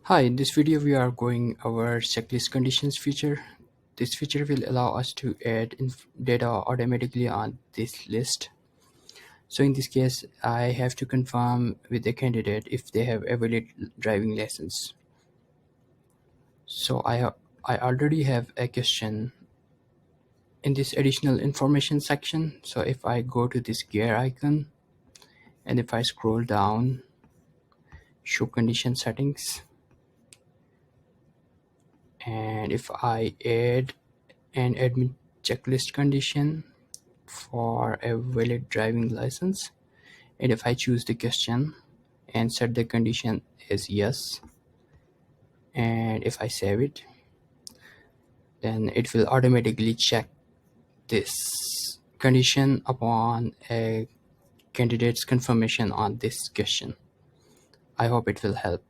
Hi, in this video we are going our checklist conditions feature. This feature will allow us to add data automatically on this list. So in this case, I have to confirm with the candidate if they have a valid driving license. So I already have a question in this additional information section. So if I go to this gear icon and if I scroll down, show condition settings, and if I add an admin checklist condition for a valid driving license, and if I choose the question and set the condition as yes, and if I save it, then it will automatically check this condition upon a candidate's confirmation on this question. I hope it will help.